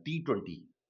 T20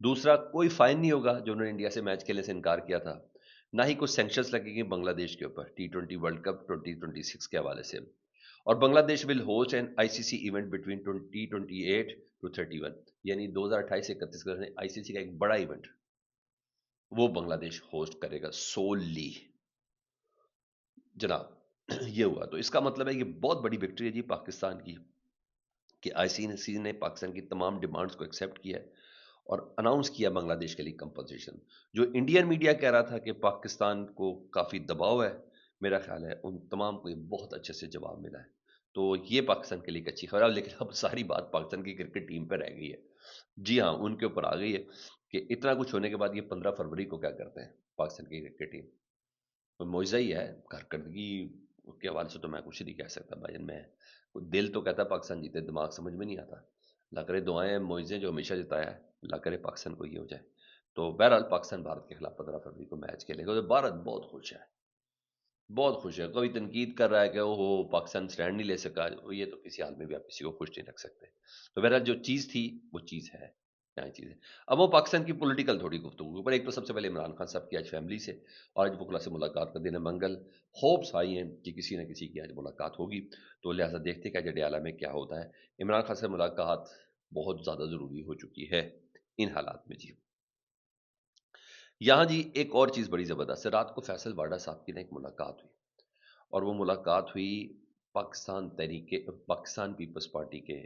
دوسرا، کوئی fine نہیں ہوگا جو انہوں نے انڈیا سے میچ کھیلنے سے انکار کیا تھا، نہ ہی کوئی سینکشنز لگیں گے بنگلہ دیش کے اوپر T20 ورلڈ کپ 2026 کے حوالے سے. اور Bangladesh will host an I C C event between 2028 to 31، یعنی 2028 سے 31 کا آئی سی سی کا ایک بڑا ایونٹ وہ بنگلہ دیش ہوسٹ کرے گا سولی. جناب یہ ہوا، تو اس کا مطلب ہے یہ بہت بڑی وکٹری ہے جی پاکستان کی، کہ آئی سی سی نے پاکستان کی تمام ڈیمانڈز کو ایکسیپٹ کیا ہے اور اناؤنس کیا بنگلہ دیش کے لیے کمپنسیشن. جو انڈین میڈیا کہہ رہا تھا کہ پاکستان کو کافی دباؤ ہے، میرا خیال ہے ان تمام کو یہ بہت اچھے سے جواب ملا ہے. تو یہ پاکستان کے لیے ایک اچھی خبر ہے، لیکن اب ساری بات پاکستان کی کرکٹ ٹیم پہ رہ گئی ہے. جی ہاں، ان کے اوپر آ گئی ہے کہ اتنا کچھ ہونے کے بعد یہ 15 فروری کو کیا کرتے ہیں پاکستان کی کرکٹ ٹیم. تو معجزہ ہی ہے کارکردگی کے حوالے سے، تو میں کچھ نہیں کہہ سکتا بھائی. میں دل تو کہتا ہے پاکستان جیتے، دماغ سمجھ میں نہیں آتا. اللہ کرے دعائیں معجزے جو ہمیشہ جتایا ہے، اللہ کرے پاکستان کو یہ ہو جائے. تو بہرحال پاکستان بھارت کے خلاف 15 فروری کو میچ کھیلے گا. بھارت بہت خوش ہے، بہت خوش ہے. کوئی تنقید کر رہا ہے کہ اوہو پاکستان سٹینڈ نہیں لے سکا، یہ تو کسی حال میں بھی آپ کسی کو خوش نہیں رکھ سکتے. تو بہرحال جو چیز تھی وہ چیز ہے، کیا چیز ہے. اب وہ پاکستان کی پولیٹیکل تھوڑی گفتگو پر، ایک تو سب سے پہلے عمران خان صاحب کی آج فیملی سے، اور آج وکلا سے ملاقات کا دن ہے منگل. ہوپس آئی ہیں کہ کسی نہ کسی کی آج ملاقات ہوگی، تو لہٰذا دیکھتے کہ جڈیالہ میں کیا ہوتا ہے. عمران خان سے ملاقات بہت زیادہ ضروری ہو چکی ہے ان حالات میں. جی یہاں جی ایک اور چیز بڑی زبردست ہے. رات کو فیصل واڈا صاحب کی نا ایک ملاقات ہوئی، اور وہ ملاقات ہوئی پاکستان پیپلز پارٹی کے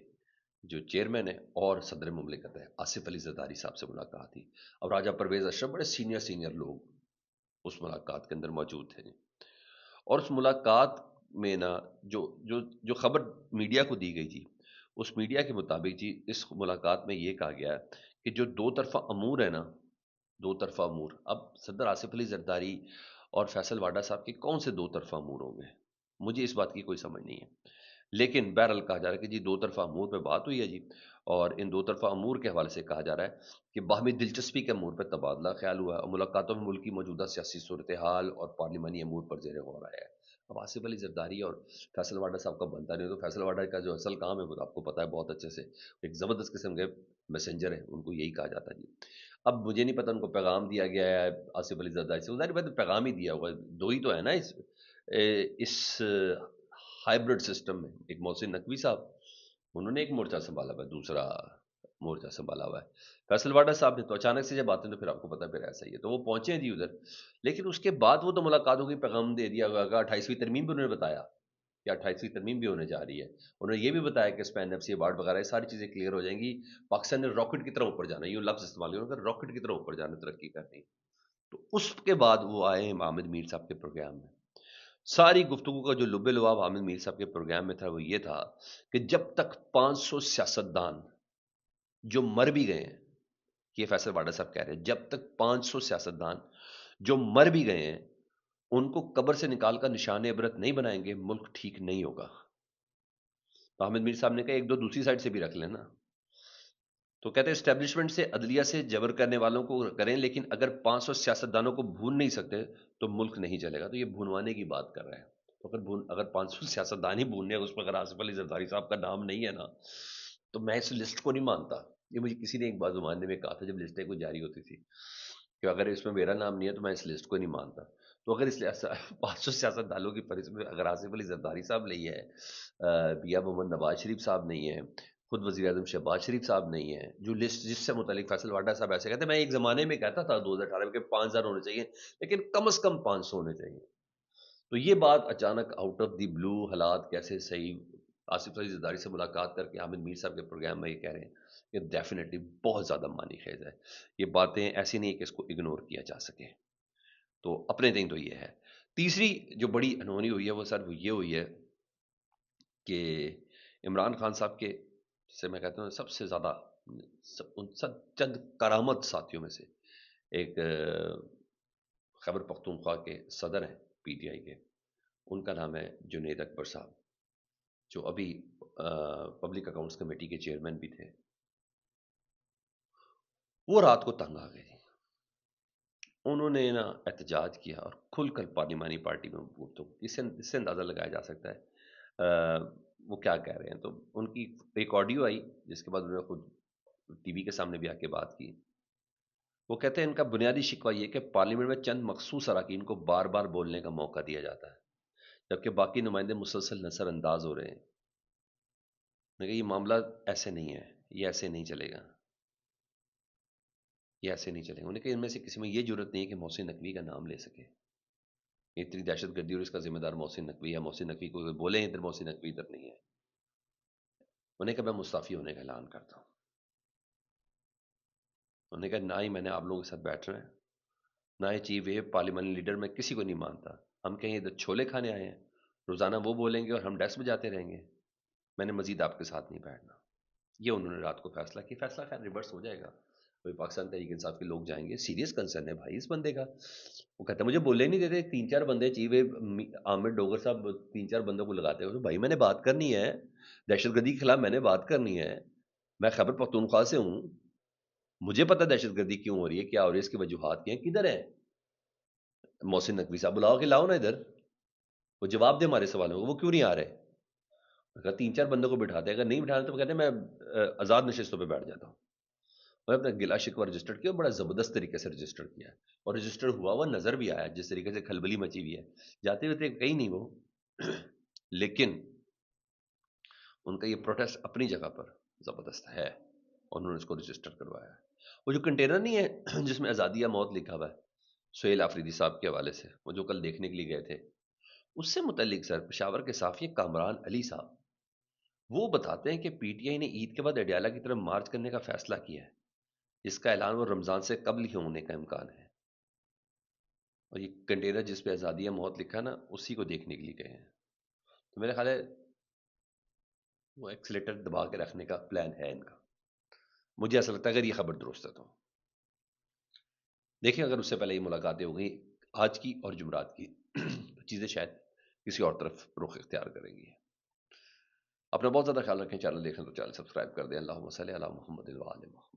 جو چیئرمین ہے اور صدر مملکت ہے آصف علی زرداری صاحب سے ملاقات تھی. اب راجہ پرویز اشرف، بڑے سینئر لوگ اس ملاقات کے اندر موجود تھے. اور اس ملاقات میں نا جو خبر میڈیا کو دی گئی تھی، اس میڈیا کے مطابق جی اس ملاقات میں یہ کہا گیا کہ جو دو طرفہ امور ہے نا، دو طرفہ امور، اب صدر آصف علی زرداری اور فیصل واڈا صاحب کے کون سے دو طرفہ امور ہوں گے، مجھے اس بات کی کوئی سمجھ نہیں ہے. لیکن بہرحال کہا جا رہا ہے کہ جی دو طرفہ امور پہ بات ہوئی ہے جی، اور ان دو طرفہ امور کے حوالے سے کہا جا رہا ہے کہ باہمی دلچسپی کے امور پہ تبادلہ خیال ہوا ہے، اور ملاقاتوں میں ملک کی موجودہ سیاسی صورتحال اور پارلیمانی امور پر زیر غور آیا ہے. اب آصف علی زرداری اور فیصل واڈا صاحب کا بنتا نہیں، تو فیصل واڈا کا جو اصل کام ہے وہ آپ کو پتا ہے بہت اچھے سے، ایک زبردست قسم کے میسنجر ہیں، ان کو یہی کہا جاتا ہے جی. اب مجھے نہیں پتا ان کو پیغام دیا گیا ہے آصف علی زرداری سے، ظاہر بات ہے پیغام ہی دیا ہوگا، دو ہی تو ہے نا اس ہائبرڈ سسٹم میں. ایک محسن نقوی صاحب، انہوں نے ایک مورچہ سنبھالا ہوا ہے، دوسرا مورچہ سنبھالا ہوا ہے. فیصل واڈا صاحب نے تو اچانک سے جب آتے ہیں تو پھر آپ کو پتا پھر ایسا ہی ہے، تو وہ پہنچے ہیں جی ادھر. لیکن اس کے بعد وہ تو ملاقاتوں کی پیغام دے دیا ہوگا. 28ویں ترمیم بھی انہوں نے بتایا کہ 28ویں ترمیم بھی ہونے جا رہی ہے. انہوں نے یہ بھی بتایا کہ اسپین ایف سی ایوارڈ وغیرہ یہ ساری چیزیں کلیئر ہو جائیں گی. پاکستان نے راکٹ کی طرح اوپر جانا ہے، یہ لفظ استعمال ہوگا، راکٹ کی طرح اوپر جانا، ترقی کرنی. تو اس کے بعد وہ آئے ہیں حامد میر صاحب کے پروگرام میں. ساری گفتگو کا جو لب لباب حامد میر صاحب کے پروگرام میں تھا وہ یہ تھا کہ جب تک 500 سیاستدان جو مر بھی گئے ہیں، یہ فیصل واڈا صاحب کہہ رہے ہیں، جب تک 500 سیاستدان جو مر بھی گئے ہیں ان کو قبر سے نکال کر نشان عبرت نہیں بنائیں گے، ملک ٹھیک نہیں ہوگا. تو حامد میر صاحب نے کہا ایک دو دوسری سائڈ سے بھی رکھ لینا. تو کہتے ہیں اسٹیبلشمنٹ سے عدلیہ سے جبر کرنے والوں کو کریں، لیکن اگر 500 سیاستدانوں کو بھون نہیں سکتے تو ملک نہیں چلے گا. تو یہ بھونوانے کی بات کر رہے ہیں. تو اگر 500 سیاستدان ہی بھوننے اس پر اگر آصف علی زرداری صاحب کا نام نہیں ہے نا، تو میں اس لسٹ کو نہیں مانتا. یہ مجھے کسی نے ایک بار زمانے میں کہا تھا جب لسٹیں کو جاری ہوتی تھی کہ اگر اس میں میرا نام نہیں ہے تو میں اس لسٹ کو نہیں مانتا. تو اگر اس 500 سیاست دانوں کی فہرست میں اگر آصف علی زرداری صاحب نہیں ہے، بیا محمد نواز شریف صاحب نہیں ہے، خود وزیر اعظم شہباز شریف صاحب نہیں ہے، جو لسٹ جس سے متعلق فیصل واڈا صاحب ایسے کہتے ہیں. میں ایک زمانے میں کہتا تھا 2018 میں کہ 5000 ہونے چاہیے، لیکن کم از کم 500 ہونے چاہیے. تو یہ بات اچانک آؤٹ آف دی بلو، حالات کیسے صحیح، آصف علی زرداری سے ملاقات کر کے حامد میر صاحب کے پروگرام میں یہ کہہ رہے ہیں کہ ڈیفینیٹلی بہت زیادہ معنی خیز ہے. یہ باتیں ایسی نہیں کہ اس کو اگنور کیا جا سکے. تو اپنے دن تو یہ ہے. تیسری جو بڑی انہونی ہوئی ہے وہ سر وہ یہ ہوئی ہے کہ عمران خان صاحب کے، جسے میں کہتا ہوں سب سے زیادہ ان سب چند کرامت ساتھیوں میں سے ایک خیبر پختونخوا کے صدر ہیں پی ٹی آئی کے، ان کا نام ہے جنید اکبر صاحب، جو ابھی پبلک اکاؤنٹس کمیٹی کے چیئرمین بھی تھے. وہ رات کو تنگ آ گئے. انہوں نے نا احتجاج کیا اور کھل کر پارلیمانی پارٹی میں گفتگو، اس سے اندازہ لگایا جا سکتا ہے وہ کیا کہہ رہے ہیں. تو ان کی ایک آڈیو آئی جس کے بعد انہوں نے خود ٹی وی کے سامنے بھی آ کے بات کی. وہ کہتے ہیں ان کا بنیادی شکوہ یہ کہ پارلیمنٹ میں چند مخصوص اراکین کو بار بار بولنے کا موقع دیا جاتا ہے جبکہ باقی نمائندے مسلسل نظر انداز ہو رہے ہیں. میں کہ یہ معاملہ ایسے نہیں ہے، یہ ایسے نہیں چلے گا، یہ ایسے نہیں چلے گا. انہوں نے کہا ان میں سے کسی میں یہ جرت نہیں ہے کہ محسن نقوی کا نام لے سکے. اتنی دہشت گردی اور اس کا ذمہ دار محسن نقوی ہے. محسن نقوی کو بولے ادھر، محسن نقوی ادھر نہیں ہے. انہوں نے کہا میں مستعفی ہونے کا اعلان کرتا ہوں. انہوں نے کہا نہ ہی میں نے آپ لوگوں کے ساتھ بیٹھ رہے ہیں، نہ ہی چیف ویپ پارلیمنٹ لیڈر میں کسی کو نہیں مانتا. ہم کہیں ادھر چھولے کھانے آئے ہیں، روزانہ وہ بولیں گے اور ہم ڈیسک بجاتے رہیں گے. میں نے مزید آپ کے ساتھ نہیں بیٹھنا. یہ انہوں نے رات کو فیصلہ کیا. فیصلہ خیر ریورس ہو جائے گا، کوئی پاکستان تحریک انصاف کے لوگ جائیں گے. سیریس کنسرن ہے بھائی اس بندے کا. وہ کہتا ہے مجھے بولے نہیں دیتے، تین چار بندے چیف عامر ڈوگر صاحب تین چار بندوں کو لگاتے ہوئے. بھائی میں نے بات کرنی ہے، دہشت گردی کے خلاف میں نے بات کرنی ہے. میں خیبر پختونخوا سے ہوں، مجھے پتا دہشت گردی کیوں ہو رہی ہے، کیا ہو رہی ہے، اس کی وجوہات کیا ہیں، کدھر ہیں محسن نقوی صاحب؟ بلاؤ کے لاؤ نا ادھر، وہ جواب دے ہمارے سوالوں کو. وہ کیوں نہیں آ رہے؟ اگر تین چار بندوں کو بٹھاتے ہیں، اگر نہیں بٹھانا تو وہ کہتے ہیں میں آزاد نشستوں پہ بیٹھ جاتا ہوں. میں اپنا گلا شکوہ رجسٹر کیا، بڑا زبردست طریقے سے رجسٹر کیا ہے، اور رجسٹر ہوا ہوا نظر بھی آیا جس طریقے سے کھلبلی مچی ہوئی ہے. جاتے ہوئے کہیں نہیں وہ لیکن ان کا یہ پروٹیسٹ اپنی جگہ پر زبردست ہے اور انہوں نے اس کو رجسٹر کروایا ہے. وہ جو کنٹینر نہیں ہے جس میں آزادی یا موت لکھا ہوا ہے، سہیل آفریدی صاحب کے حوالے سے، وہ جو کل دیکھنے کے لیے گئے تھے، اس سے متعلق سر پشاور کے صحافی کامران علی صاحب وہ بتاتے ہیں کہ پی ٹی آئی نے عید کے بعد اڈیالہ کی طرف مارچ کرنے کا فیصلہ کیا ہے، جس کا اعلان وہ رمضان سے قبل ہی ہونے کا امکان ہے. اور یہ کنٹینر جس پہ آزادی یا موت لکھا ہے نا، اسی کو دیکھنے کے لیے گئے ہیں. تو میرا خیال ہے وہ ایکسلیٹر دبا کے رکھنے کا پلان ہے ان کا. مجھے ایسا لگتا ہے اگر یہ خبر درست ہے تو دیکھیں، اگر اس سے پہلے یہ ملاقاتیں ہو گئی آج کی اور جمعرات کی تو چیزیں شاید کسی اور طرف رخ اختیار کریں گی. اپنا بہت زیادہ خیال رکھیں. چینل دیکھیں تو چینل سبسکرائب کر دیں. اللہم صلی علی محمد و آل محمد.